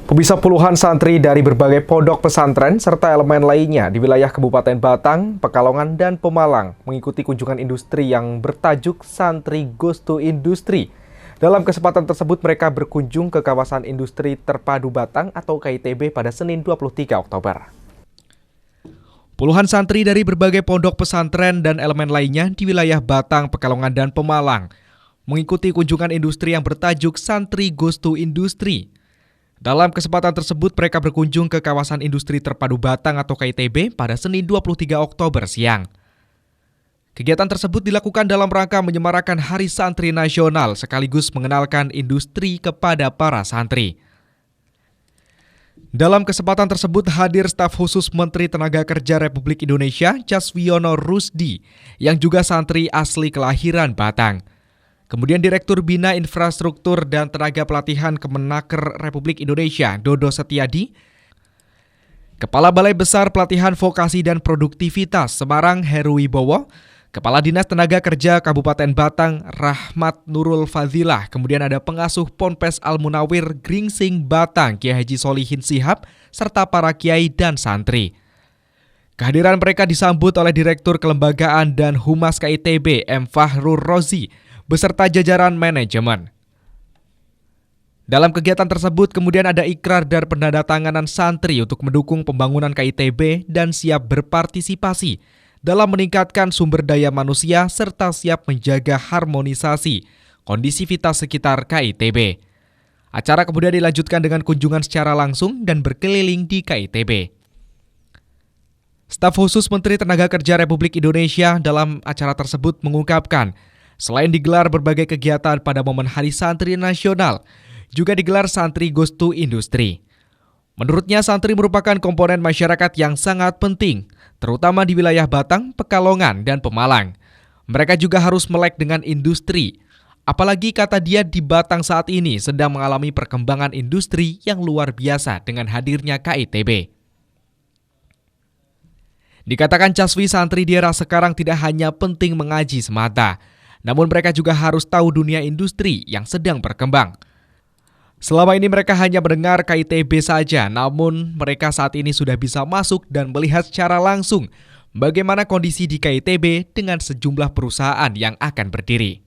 Pemirsa, puluhan santri dari berbagai pondok pesantren serta elemen lainnya di wilayah Kabupaten Batang, Pekalongan, dan Pemalang mengikuti kunjungan industri yang bertajuk Santri Goes to Industri. Dalam kesempatan tersebut, mereka berkunjung ke kawasan industri terpadu Batang atau KITB pada Senin 23 Oktober. Puluhan santri dari berbagai pondok pesantren dan elemen lainnya di wilayah Batang, Pekalongan, dan Pemalang mengikuti kunjungan industri yang bertajuk Santri Goes to Industri. Dalam kesempatan tersebut, mereka berkunjung ke kawasan industri terpadu Batang atau KITB pada Senin 23 Oktober siang. Kegiatan tersebut dilakukan dalam rangka menyemarakan Hari Santri Nasional sekaligus mengenalkan industri kepada para santri. Dalam kesempatan tersebut hadir staf khusus Menteri Tenaga Kerja Republik Indonesia, Caswiono Rusdi, yang juga santri asli kelahiran Batang. Kemudian Direktur Bina Infrastruktur dan Tenaga Pelatihan Kemenaker Republik Indonesia, Dodo Setiadi, Kepala Balai Besar Pelatihan Vokasi dan Produktivitas Semarang, Heru Wibowo, Kepala Dinas Tenaga Kerja Kabupaten Batang, Rahmat Nurul Fadilah, kemudian ada pengasuh Ponpes Al-Munawir Gringsing Batang, Kiai Haji Solihin Sihab, serta para kiai dan santri. Kehadiran mereka disambut oleh Direktur Kelembagaan dan Humas KITB, M. Fahrur Rozi, beserta jajaran manajemen. Dalam kegiatan tersebut kemudian ada ikrar dan penandatanganan santri untuk mendukung pembangunan KITB dan siap berpartisipasi dalam meningkatkan sumber daya manusia serta siap menjaga harmonisasi kondisivitas sekitar KITB. Acara kemudian dilanjutkan dengan kunjungan secara langsung dan berkeliling di KITB. Staf khusus Menteri Tenaga Kerja Republik Indonesia dalam acara tersebut mengungkapkan, selain digelar berbagai kegiatan pada momen Hari Santri Nasional, juga digelar Santri Goes to Industri. Menurutnya, santri merupakan komponen masyarakat yang sangat penting, terutama di wilayah Batang, Pekalongan, dan Pemalang. Mereka juga harus melek dengan industri. Apalagi kata dia di Batang saat ini sedang mengalami perkembangan industri yang luar biasa dengan hadirnya KITB. Dikatakan Caswi, santri di era sekarang tidak hanya penting mengaji semata, namun mereka juga harus tahu dunia industri yang sedang berkembang. Selama ini mereka hanya mendengar KITB saja, namun mereka saat ini sudah bisa masuk dan melihat secara langsung bagaimana kondisi di KITB dengan sejumlah perusahaan yang akan berdiri.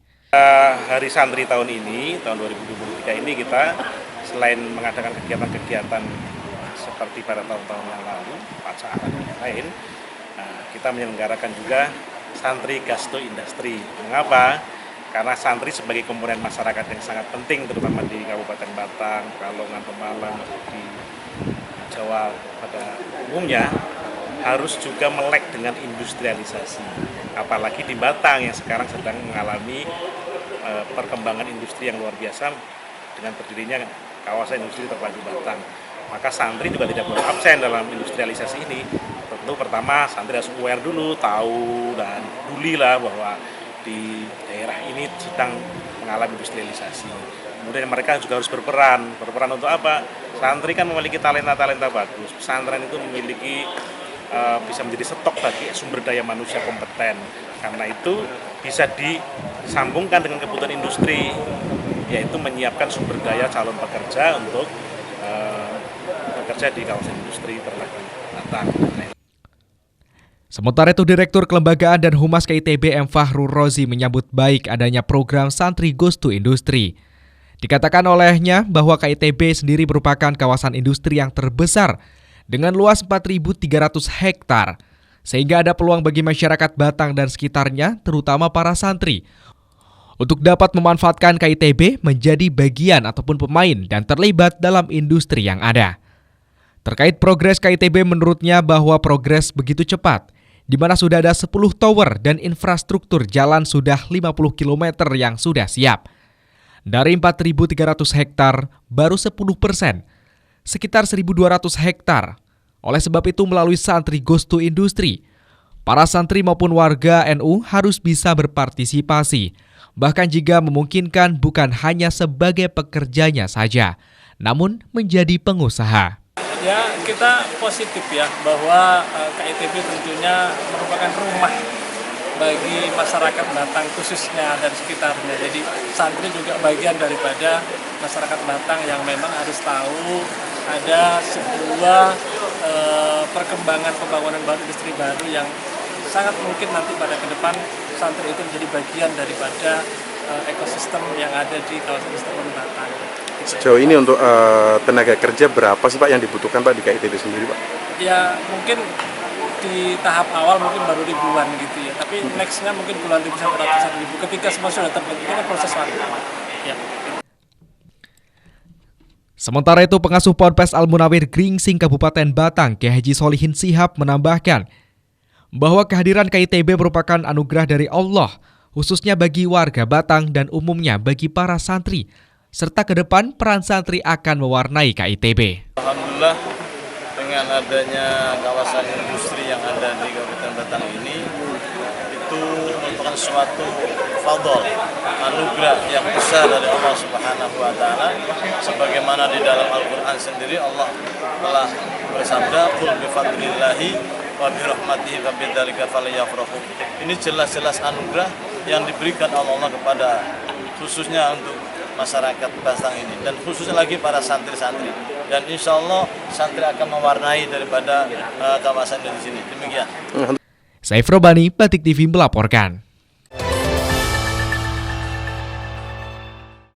Hari Santri tahun ini, tahun 2023 ini kita selain mengadakan kegiatan-kegiatan seperti pada tahun-tahun yang lalu, upacara dan lain-lain, kita menyelenggarakan juga Santri Goes to Industri. Mengapa? Karena santri sebagai komponen masyarakat yang sangat penting, terutama di Kabupaten Batang, Pekalongan, Pemalang, di Jawa pada umumnya, harus juga melek dengan industrialisasi. Apalagi di Batang yang sekarang sedang mengalami perkembangan industri yang luar biasa dengan berdirinya kawasan industri terpadu Batang. Maka santri juga tidak boleh absen dalam industrialisasi ini. Tentu pertama santri harus aware dulu, tahu dan peduli lah bahwa di daerah ini sedang mengalami industrialisasi. Kemudian mereka juga harus berperan untuk apa? Santri kan memiliki talenta-talenta bagus. Pesantren itu memiliki bisa menjadi stok bagi sumber daya manusia kompeten. Karena itu bisa disambungkan dengan kebutuhan industri, yaitu menyiapkan sumber daya calon pekerja untuk bekerja di kawasan industri terpadu Batang. Sementara itu, Direktur Kelembagaan dan Humas KITB M. Fahrur Rozi menyambut baik adanya program Santri Goes to Industri. Dikatakan olehnya bahwa KITB sendiri merupakan kawasan industri yang terbesar dengan luas 4.300 hektar, sehingga ada peluang bagi masyarakat Batang dan sekitarnya, terutama para santri, untuk dapat memanfaatkan KITB menjadi bagian ataupun pemain dan terlibat dalam industri yang ada. Terkait progres KITB, menurutnya bahwa progres begitu cepat, di mana sudah ada 10 tower dan infrastruktur jalan sudah 50 km yang sudah siap. Dari 4.300 hektar, baru 10%, sekitar 1.200 hektar. Oleh sebab itu, melalui Santri Goes to Industri, para santri maupun warga NU harus bisa berpartisipasi, bahkan jika memungkinkan bukan hanya sebagai pekerjanya saja, namun menjadi pengusaha. Ya, kita positif ya bahwa KITB tentunya merupakan rumah bagi masyarakat Batang khususnya dan sekitarnya. Jadi santri juga bagian daripada masyarakat Batang yang memang harus tahu ada sebuah perkembangan pembangunan baru, industri baru yang sangat mungkin nanti pada ke depan santri itu menjadi bagian daripada ekosistem yang ada di kawasan Istiqlal Batang. Sejauh ini untuk tenaga kerja berapa sih Pak yang dibutuhkan Pak di KITB sendiri Pak? Ya mungkin di tahap awal mungkin baru ribuan gitu ya, tapi nextnya mungkin puluhan ribu sampai ratusan ribu ketika semua sudah terbentuk. Ini proses waktu. Ya. Sementara itu, pengasuh Ponpes Al-Munawir Gringsing Kabupaten Batang, Kiai Haji Solihin Shihab menambahkan bahwa kehadiran KITB merupakan anugerah dari Allah, khususnya bagi warga Batang dan umumnya bagi para santri, serta ke depan peran santri akan mewarnai KITB. Alhamdulillah dengan adanya kawasan industri yang ada di Kabupaten Batang ini itu merupakan suatu fadl, anugerah yang besar dari Allah Subhanahu wa taala, sebagaimana di dalam Al-Qur'an sendiri Allah telah bersabda qul bi fadlillahi wa bi rahmatihi fa bidzalika falyafrahu. Ini jelas-jelas anugerah yang diberikan Allah kepada khususnya untuk masyarakat Batang ini dan khususnya lagi para santri-santri, dan insya Allah santri akan mewarnai daripada kawasan di sini. Demikian. Saif Robani, Batik TV melaporkan.